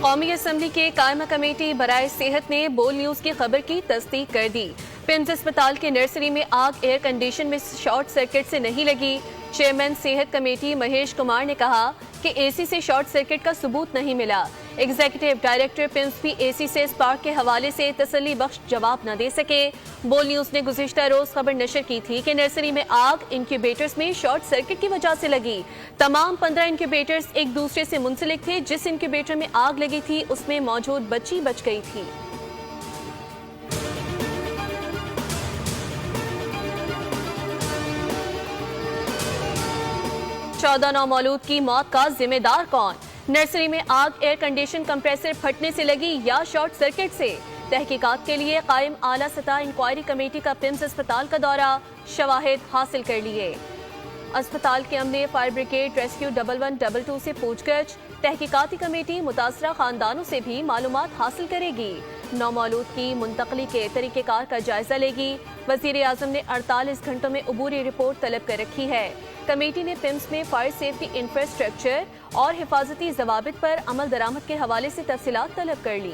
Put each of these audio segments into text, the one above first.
कौमी असम्बली के कायमा कमेटी बराए सेहत ने बोल न्यूज की खबर की तस्दीक कर दी। पिम्स अस्पताल के नर्सरी में आग एयर कंडीशन में शॉर्ट सर्किट से नहीं लगी। चेयरमैन सेहत कमेटी महेश कुमार ने कहा कि एसी से शॉर्ट सर्किट का सबूत नहीं मिला। एग्जीक्यूटिव डायरेक्टर पिम्स भी एसी से स्पार्क के हवाले से तसल्ली बख्श जवाब न दे सके। बोल न्यूज ने गुज़िश्ता रोज खबर नशर की थी कि नर्सरी में आग इंक्यूबेटर्स में शॉर्ट सर्किट की वजह से लगी। तमाम 15 इंक्यूबेटर्स एक दूसरे से मुंसलिक थे। जिस इंक्यूबेटर में आग लगी थी उसमें मौजूद बच्ची बच गई थी। चौदह नौमौलूद की मौत का जिम्मेदार कौन? नर्सरी में आग एयर कंडीशन कंप्रेसर फटने से लगी या शॉर्ट सर्किट से? तहकीकात के लिए कायम आला सतह इंक्वायरी कमेटी का पिम्स अस्पताल का दौरा, शवाहिद हासिल कर लिए। अस्पताल के अमले, फायर ब्रिगेड, रेस्क्यू 1122 से पूछगछ। तहकीकाती कमेटी मुतासरा खानदानों से भी मालूमात हासिल करेगी। नौमौलूद की मुंतकली के तरीक़ेकार का जायजा लेगी। वज़ीर आज़म ने 48 घंटों में अबूरी रिपोर्ट तलब कर रखी है। कमेटी ने पिम्स में फायर सेफ्टी इंफ्रास्ट्रक्चर और हिफाजती जवाबित पर अमल दरामद के हवाले से तफसीलात तलब कर ली।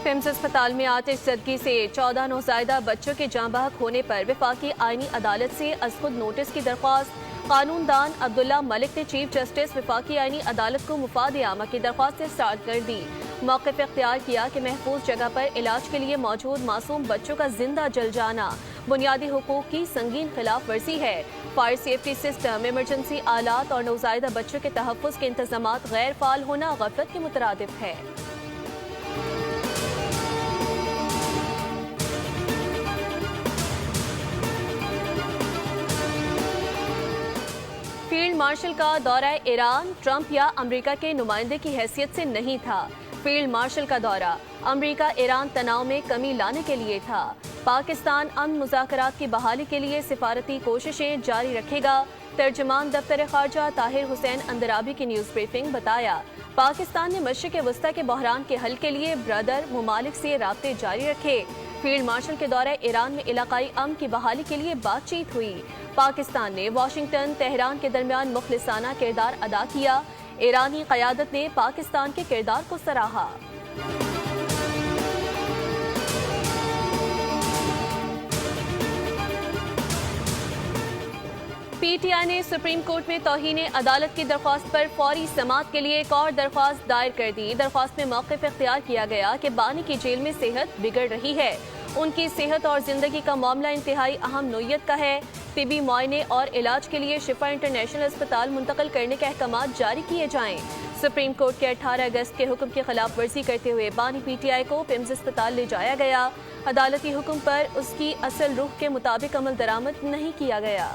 पिम्स अस्पताल में आतिश ज़दगी से 14 नौज़ायदा बच्चों के जाँ बहक होने पर वफाकी आईनी अदालत से अज़खुद नोटिस की दरख्वास्त। कानूनदान अब्दुल्ला मलिक ने चीफ जस्टिस वफाकी आईनी अदालत को मुफाद आमा की दरख्वास्त स्टार्ट कर दी। मौक़िफ़ इख्तियार किया कि महफूज जगह पर इलाज के लिए मौजूद मासूम बच्चों का जिंदा जल जाना बुनियादी हुकूक की संगीन खिलाफ वर्जी है। फायर सेफ्टी सिस्टम, इमरजेंसी आलात और नौज़ायदा बच्चों के तहफ़्फ़ुज़ के इंतज़ामात गैर फ़ाल होना गफलत के मुतरादिफ है। फील्ड मार्शल का दौरा ईरान ट्रंप या अमेरिका के नुमाइंदे की हैसियत से नहीं था। फील्ड मार्शल का दौरा अमेरिका ईरान तनाव में कमी लाने के लिए था। पाकिस्तान अमन मुज़ाकरात की बहाली के लिए सिफारती कोशिशें जारी रखेगा। तर्जमान दफ्तर खारजा ताहिर हुसैन अंदराबी की न्यूज़ ब्रीफिंग बताया, पाकिस्तान ने मशरिक़ वस्ता के बहरान के हल के लिए ब्रदर ममालिक से राब्ते जारी रखे। फील्ड मार्शल के दौरे ईरान में इलाकाई अमन की बहाली के लिए बातचीत हुई। पाकिस्तान ने वाशिंगटन तेहरान के दरमियान मुखलिसाना किरदार अदा किया। ईरानी क़यादत ने पाकिस्तान के किरदार को सराहा। पीटीआई ने सुप्रीम कोर्ट में तौहीन अदालत की दरख्वास्त पर फौरी समाअत के लिए एक और दरख्वास्त दायर कर दी। दरख्वास्त में मौक़िफ़ इख्तियार किया गया कि बानी की जेल में सेहत बिगड़ रही है। उनकी सेहत और जिंदगी का मामला इंतहाई अहम नोयत का है। तिबी मुआयने और इलाज के लिए शिफा इंटरनेशनल अस्पताल मुंतकिल करने के अहकाम जारी किए जाएं। सुप्रीम कोर्ट के 18 अगस्त के हुक्म की खिलाफ वर्जी करते हुए बानी पीटीआई को पिम्स अस्पताल ले जाया गया। अदालती हुक्म पर उसकी असल रुख के मुताबिक अमल दरामद नहीं किया गया।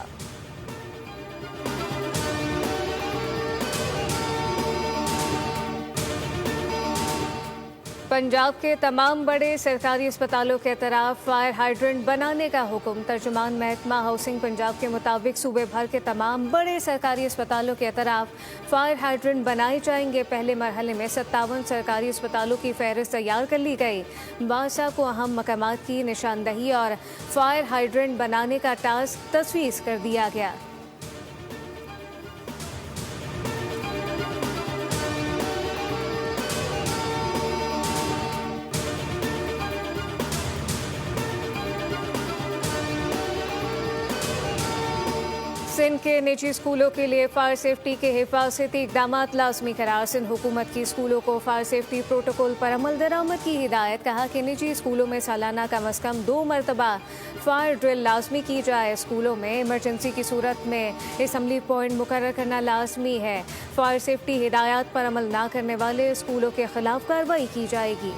पंजाब के तमाम बड़े सरकारी अस्पतालों के तरफ फायर हाइड्रेंट बनाने का हुक्म। तर्जुमान महकमा हाउसिंग पंजाब के मुताबिक सूबे भर के तमाम बड़े सरकारी अस्पतालों के तरफ फायर हाइड्रेंट बनाए जाएंगे। पहले मरहले में 57 सरकारी अस्पतालों की फहरिस्त तैयार कर ली गई। बादशाह को अहम मकामात की निशानदही और फायर हाइड्रेंट बनाने का टास्क तजवीज़ कर दिया गया। सिंध के निजी स्कूलों के लिए फायर सेफ्टी के हिफाजती इकदाम लाजमी करार। सिंध हुकूमत की स्कूलों को फायर सेफ्टी प्रोटोकॉल पर अमल दरामद की हिदायत। कहा कि निजी स्कूलों में सालाना कम अज़ कम 2 मरतबा फायर ड्रिल लाजमी की जाए। स्कूलों में इमरजेंसी की सूरत में असम्बली पॉइंट मुकर्रर करना लाजमी है। फायर सेफ्टी हिदायत पर अमल न करने वाले स्कूलों के खिलाफ कार्रवाई की जाएगी।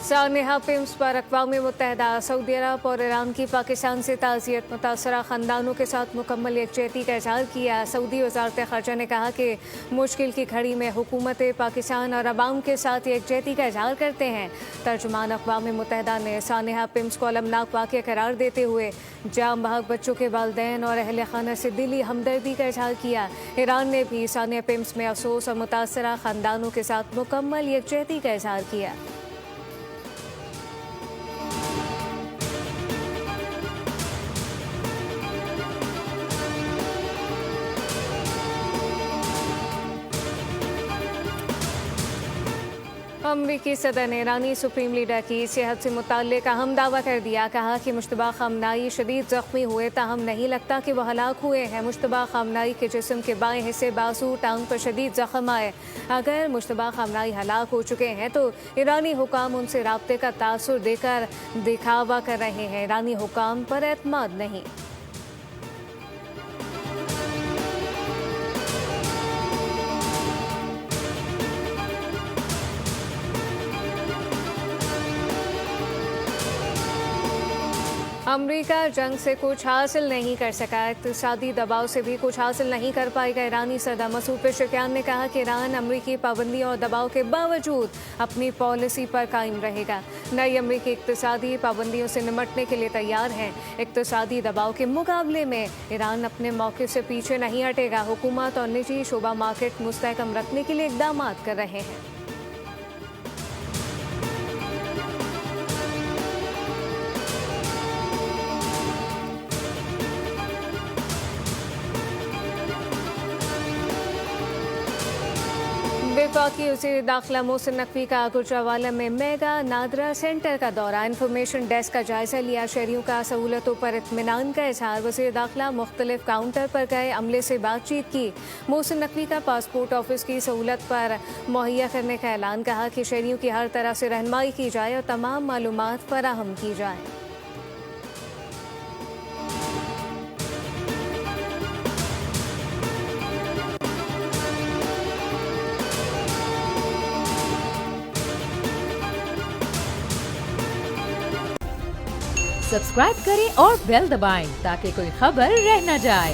सानेहा पिम्स पर अक़वाम मुत्तहिदा, सऊदी अरब और ईरान की पाकिस्तान से ताज़ियत, मुतासरा ख़ानदानों के साथ मुकम्मल यकजहती का इज़हार किया। सऊदी वज़ारत ख़ारजा ने कहा कि मुश्किल की घड़ी में हुकूमत पाकिस्तान और अवाम के साथ यकजहती का इज़हार करते हैं। तर्जुमान अक़वाम मुत्तहिदा ने सानेहा पिम्स को अलमनाक वाक़या करार देते हुए जाम बहक बच्चों के वालिदैन और अहल खाना से दिली हमदर्दी का इज़हार किया। ईरान ने भी सानेहा पिम्स में अफसोस और मुतासरा ख़ानदानों के साथ मुकम्मल यकजहती का इज़हार किया। अमरीकी सदर ने ईरानी सुप्रीम लीडर की सेहत से मुताल्लिक अहम दावा कर दिया। कहा कि मुश्तबा ख़ामनाई शदीद ज़ख्मी हुए, ताहम नहीं लगता कि वह हलाक हुए हैं। मुश्तबा ख़ामनाई के जिस्म के बाएं हिस्से, बाजू, टांग पर शदीद ज़ख्म आए। अगर मुश्तबा ख़ामनाई हलाक हो चुके हैं तो ईरानी हुकाम उनसे राब्ते का तासुर देकर दिखावा कर रहे हैं। ईरानी हुकाम पर एतमाद नहीं। अमरीका जंग से कुछ हासिल नहीं कर सका, इक़्तिसादी दबाव से भी कुछ हासिल नहीं कर पाएगा। ईरानी सदर मसूद पेशेकियान ने कहा कि ईरान अमरीकी पाबंदियों और दबाव के बावजूद अपनी पॉलिसी पर कायम रहेगा। नई अमरीकी इक़्तिसादी पाबंदियों से निमटने के लिए तैयार हैं। इक़्तिसादी दबाव के मुकाबले में ईरान अपने मौके से पीछे नहीं हटेगा। हुकूमत और निजी शोबा मार्केट मुस्तहकम रखने के लिए इक़दाम कर रहे हैं। वफाकी वज़ीर दाखिला मोहसिन नकवी का गुजरावाला में मेगा नादरा सेंटर का दौरा, इंफॉर्मेशन डेस्क का जायजा लिया। शहरियों का सहूलतों पर इत्मीनान का इज़हार। वज़ीर दाखिला मुख्तलिफ काउंटर पर गए, अमले से बातचीत की। मोहसिन नकवी का पासपोर्ट ऑफिस की सहूलत पर मुहैया करने का ऐलान। कहा कि शहरियों की हर तरह से रहनुमाई की जाए और तमाम मालूमात फराहम की जाए। सब्सक्राइब करें और बेल दबाएं ताकि कोई खबर रह न जाए।